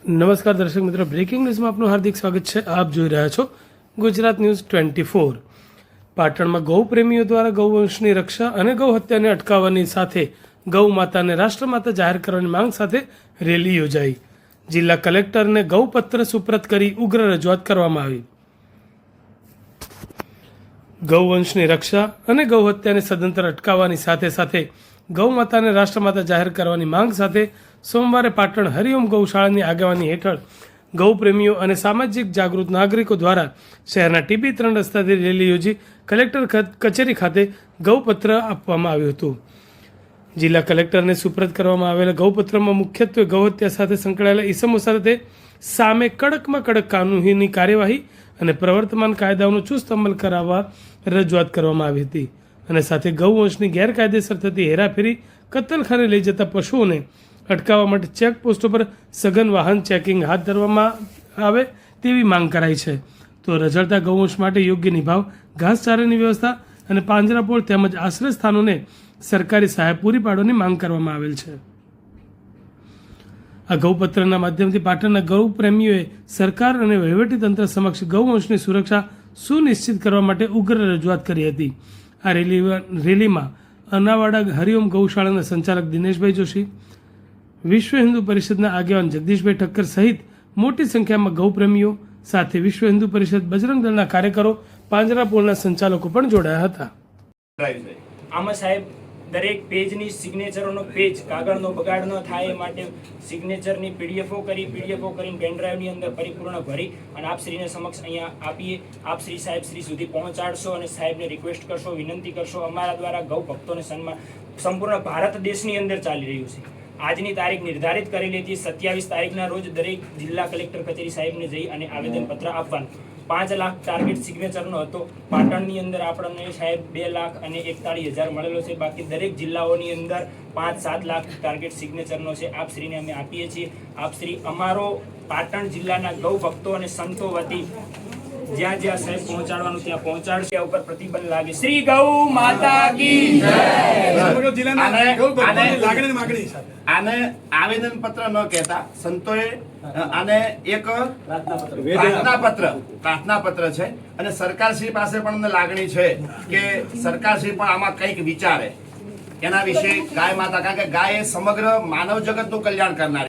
નમસ્કાર દર્શક મિત્રો, બ્રેકિંગ ન્યૂઝમાં આપનું હાર્દિક સ્વાગત છે। આપ જોઈ રહ્યા છો ગુજરાત ન્યૂઝ 24। પાટણમાં ગૌ પ્રેમીઓ દ્વારા ગૌવંશની રક્ષા અને ગૌ હત્યાને અટકાવવાની સાથે ગૌ માતાને રાષ્ટ્રમાતા જાહેર કરવાની માંગ સાથે રેલી યોજાઈ। જિલ્લા કલેક્ટરને ગૌપત્ર સુપ્રત કરી ઉગ્ર રજૂઆત કરવામાં આવી। ગૌવંશની રક્ષા અને ગૌ હત્યાને સદંતર અટકાવવાની સાથે સાથે ગૌ માતાને રાષ્ટ્રમાતા જાહેર કરવાની માંગ સાથે સોમવારે પાટણ હરિઓમ ગૌશાળાની આગેવાની હેઠળ ગૌ પ્રેમીઓ અને સામાજિક જાગૃત નાગરિકો દ્વારા શહેરના ટીબી 3 રસ્તાથી રેલી યોજી કલેક્ટર કચેરી ખાતે ગૌપત્ર આપવામાં આવ્યું હતું। જિલ્લા કલેક્ટરને સુપ્રત કરવામાં આવેલા ગૌપત્રમાં મુખ્યત્વે ગૌહત્યા સાથે સંકળાયેલા ઇસમો સાથે સામે કડકમાં કડક કાનૂની કાર્યવાહી અને પ્રવર્તમાન કાયદાઓનો ચુસ્ત અમલ કરાવવા રજૂઆત કરવામાં આવી હતી અને સાથે ગૌવંશની ગેરકાયદેસર થતી હેરાફેરી કત્તલખાને લઈ જતા પશુઓને અટકાવવા માટે ચેકપોસ્ટો પર સઘન વાહન ચેકિંગ હાથ ધરવામાં આવે તેવી માંગ કરાઈ છે। તો રઝળતા ગૌવંશ માટે યોગ્ય નિભાવ, ઘાસચારાની વ્યવસ્થા અને પાંજરાપોળ તેમજ આશ્રય સ્થાનોને સરકારી સહાય પૂરી પાડવાની માંગ કરવામાં આવેલ છે। આ ગૌપત્રના માધ્યમથી પાટણના ગૌ પ્રેમીઓએ સરકાર અને વહીવટીતંત્ર સમક્ષ ગૌવંશની સુરક્ષા સુનિશ્ચિત કરવા માટે ઉગ્ર રજૂઆત કરી હતી। આ રેલીમાં અનાવાડા હરિઓમ ગૌશાળાના સંચાલક દિનેશભાઈ જોશી, વિશ્વ હિન્દુ પરિષદના આગેવાન જગદીશભાઈ ઠક્કર સહિત મોટી સંખ્યામાં ગૌપ્રેમીઓ સાથે વિશ્વ હિન્દુ પરિષદ, બજરંગ દળના કાર્યકરો, પાંજરાપોળના સંચાલકો પણ જોડાયા હતા। આમાં સાહેબ દરેક પેજની સિગ્નેચરોનો પેજ કાગળનો બગાડ ન થાય એ માટે સિગ્નેચરની પીડીએફઓ કરીને પેનડ્રાઈવની અંદર પરિપૂર્ણ ભરી અને આપ શ્રીને સમક્ષ અહીંયા આપીએ। આપ શ્રી સાહેબ શ્રી સુધી પહોંચાડશો અને સાહેબને રિક્વેસ્ટ કરશો, વિનંતી કરશો। અમારા દ્વારા ગૌ ભક્તોને સન્માન સંપૂર્ણ ભારત દેશની અંદર ચાલી રહ્યું છે। આજની તારીખ નિર્ધારિત કરેલી હતી 27 તારીખના રોજ દરેક જિલ્લા કલેક્ટર કચેરી સાહેબને જઈ અને આવેદનપત્ર આપવાનું। 5 લાખ ટાર્ગેટ સિગ્નેચરનો હતો। પાટણની અંદર આપણને સાહેબ 2,41,000 મળેલો છે। બાકી દરેક જિલ્લાઓની અંદર 5-7 લાખ ટાર્ગેટ સિગ્નેચરનો છે। આપ શ્રીને અમે આપીએ છીએ। આપ શ્રી અમારો પાટણ જિલ્લાના ગૌ ભક્તો અને સંતો વતી જ્યાં જ્યાં સાહેબ પહોંચાડવાનું ત્યાં પહોંચાડશે। ઉપર પ્રતિબંધ લાગે। શ્રી ગૌ માતા કી જય। આને આવેદન પત્ર ન કહેતા સંતોએ આને એક પ્રાર્થના પત્ર છે અને સરકારશ્રી પાસે પણ અમને લાગણી છે કે સરકારશ્રી પણ આમાં કંઈક વિચારે એના વિશે ગાય માતા, કારણ કે ગાય એ સમગ્ર માનવ જગતનું કલ્યાણ કરનાર